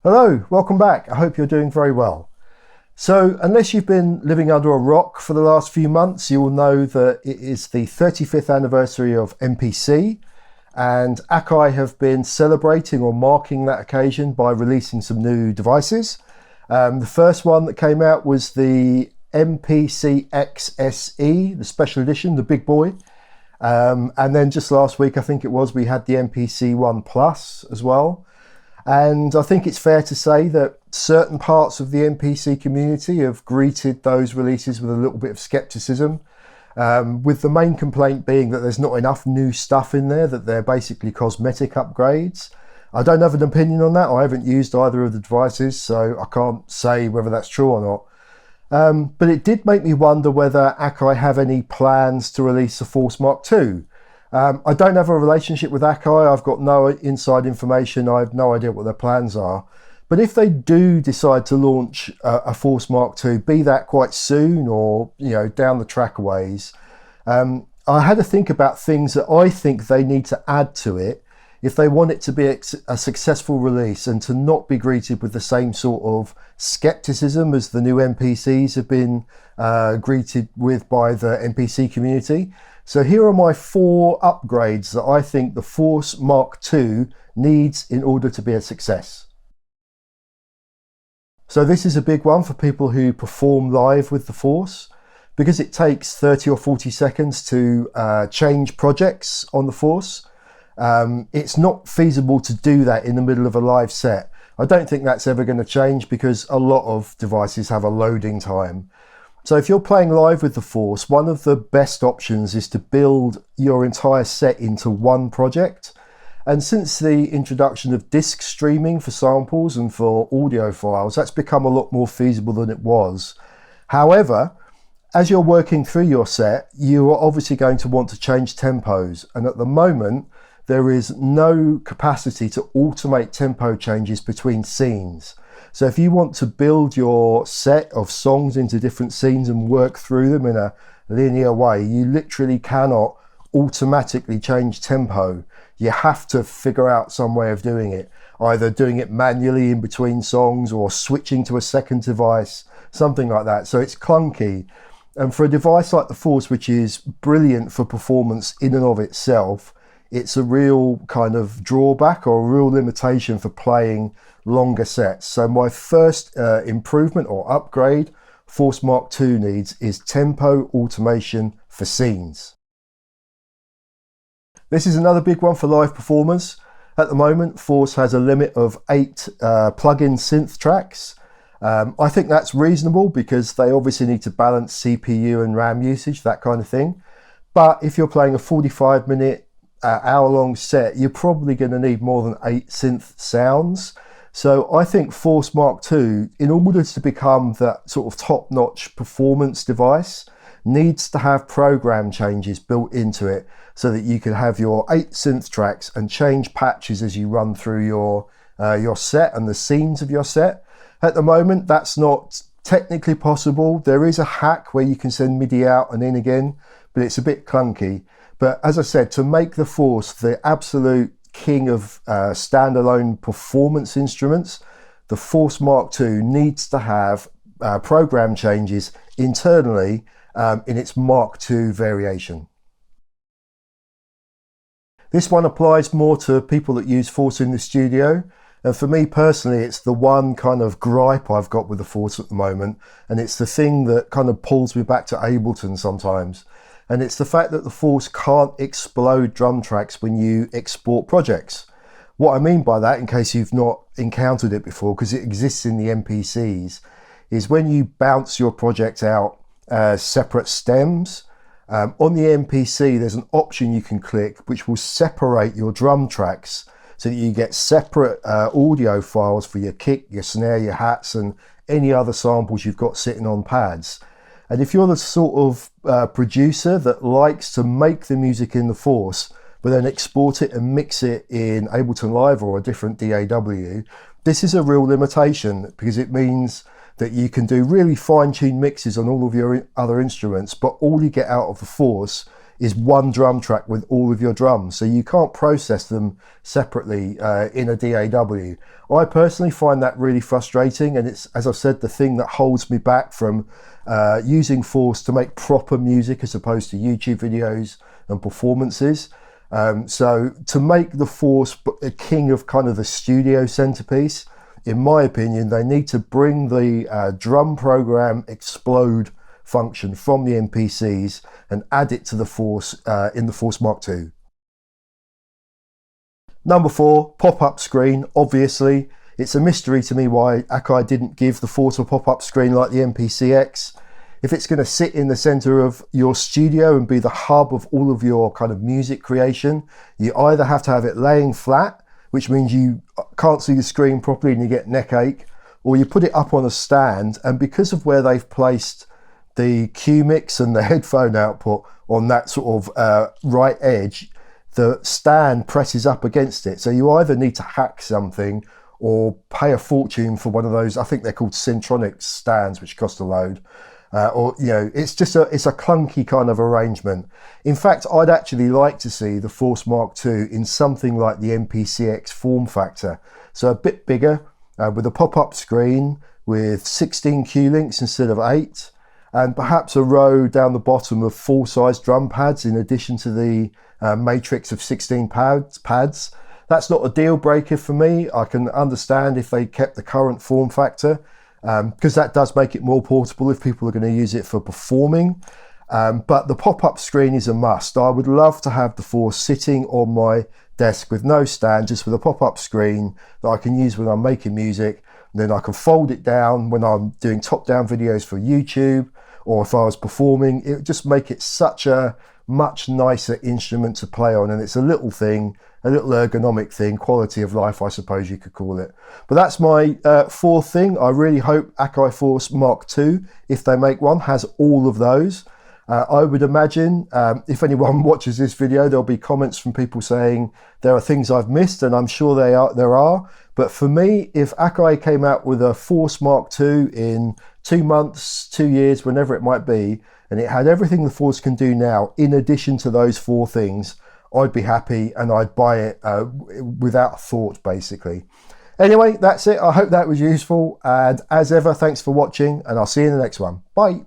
Hello, welcome back. I hope you're doing very well. So, unless you've been living under a rock for the last few months, you will know that it is the 35th anniversary of MPC, and Akai have been celebrating or marking that occasion by releasing some new devices. The first one that came out was the MPC XSE, the special edition, the big boy. And then just last week, I think it was, we had the MPC One Plus as well. And I think it's fair to say that certain parts of the MPC community have greeted those releases with a little bit of skepticism, with the main complaint being that there's not enough new stuff in there, that they're basically cosmetic upgrades. I don't have an opinion on that. I haven't used either of the devices, so I can't say whether that's true or not. But it did make me wonder whether Akai have any plans to release a Force Mark 2. I don't have a relationship with Akai. I've got no inside information. I have no idea what their plans are. But if they do decide to launch a Force Mark 2, be that quite soon or down the track a ways, I had to think about things that I think they need to add to it if they want it to be a successful release and to not be greeted with the same sort of skepticism as the new NPCs have been greeted with by the NPC community. So here are my 4 upgrades that I think the Force Mark 2 needs in order to be a success. So this is a big one for people who perform live with the Force, because it takes 30 or 40 seconds to change projects on the Force. It's not feasible to do that in the middle of a live set. I don't think that's ever going to change because a lot of devices have a loading time. So if you're playing live with the Force, one of the best options is to build your entire set into one project. And since the introduction of disk streaming for samples and for audio files, that's become a lot more feasible than it was. However, as you're working through your set, you are obviously going to want to change tempos. And at the moment, there is no capacity to automate tempo changes between scenes. So if you want to build your set of songs into different scenes and work through them in a linear way, you literally cannot automatically change tempo. You have to figure out some way of doing it, either doing it manually in between songs or switching to a second device, something like that. So it's clunky. And for a device like the Force, which is brilliant for performance in and of itself, it's a real kind of drawback or a real limitation for playing longer sets. So my first improvement or upgrade Force Mark 2 needs is tempo automation for scenes. This is another big one for live performers. At the moment, Force has a limit of 8 plug-in synth tracks. I think that's reasonable because they obviously need to balance CPU and RAM usage, that kind of thing. But if you're playing a 45-minute hour-long set, you're probably going to need more than 8 synth sounds. So I think Force Mark 2, in order to become that sort of top-notch performance device, needs to have program changes built into it so that you can have your 8 synth tracks and change patches as you run through your set and the scenes of your set. At the moment, that's not technically possible. There is a hack where you can send MIDI out and in again, but it's a bit clunky. But as I said, to make the Force the absolute king of standalone performance instruments, the Force Mark 2 needs to have program changes internally in its Mark 2 variation. This one applies more to people that use Force in the studio. And for me personally, it's the one kind of gripe I've got with the Force at the moment. And it's the thing that kind of pulls me back to Ableton sometimes. And it's the fact that the Force can't explode drum tracks when you export projects. What I mean by that, in case you've not encountered it before, because it exists in the MPCs, is when you bounce your project out as separate stems, on the MPC there's an option you can click which will separate your drum tracks so that you get separate audio files for your kick, your snare, your hats, and any other samples you've got sitting on pads. And if you're the sort of producer that likes to make the music in the Force, but then export it and mix it in Ableton Live or a different DAW, this is a real limitation because it means that you can do really fine-tuned mixes on all of your other instruments, but all you get out of the Force is one drum track with all of your drums, so you can't process them separately in a DAW. I personally find that really frustrating, and it's, as I've said, the thing that holds me back from using Force to make proper music as opposed to YouTube videos and performances. So to make the Force a king of kind of the studio centerpiece, in my opinion, they need to bring the drum program explode function from the MPCs and add it to the Force in the Force MK2. Number 4, pop-up screen. Obviously, it's a mystery to me why Akai didn't give the Force a pop-up screen like the MPCX. If it's going to sit in the center of your studio and be the hub of all of your kind of music creation, you either have to have it laying flat, which means you can't see the screen properly and you get neck ache, or you put it up on a stand, and because of where they've placed the Q mix and the headphone output on that sort of right edge, the stand presses up against it. So you either need to hack something or pay a fortune for one of those, I think they're called Syntronic stands, which cost a load. Or, you know, it's a clunky kind of arrangement. In fact, I'd actually like to see the Force MK2 in something like the MPCX form factor. So a bit bigger, with a pop-up screen with 16 Q links instead of 8, and perhaps a row down the bottom of full-size drum pads in addition to the matrix of 16 pads. That's not a deal breaker for me. I can understand if they kept the current form factor, because that does make it more portable if people are going to use it for performing. But the pop-up screen is a must. I would love to have the Force sitting on my desk with no stand, just with a pop-up screen that I can use when I'm making music. And then I can fold it down when I'm doing top-down videos for YouTube, or if I was performing. It would just make it such a much nicer instrument to play on, and it's a little thing, a little ergonomic thing, quality of life, I suppose you could call it. But that's my 4th thing. I really hope Akai Force MK2, if they make one, has all of those. I would imagine if anyone watches this video, there'll be comments from people saying there are things I've missed, and I'm sure there are. But for me, if Akai came out with a Force MK2 in 2 months, 2 years, whenever it might be, and it had everything the Force can do now, in addition to those 4 things, I'd be happy and I'd buy it without thought, basically. Anyway, that's it. I hope that was useful. And as ever, thanks for watching, and I'll see you in the next one. Bye.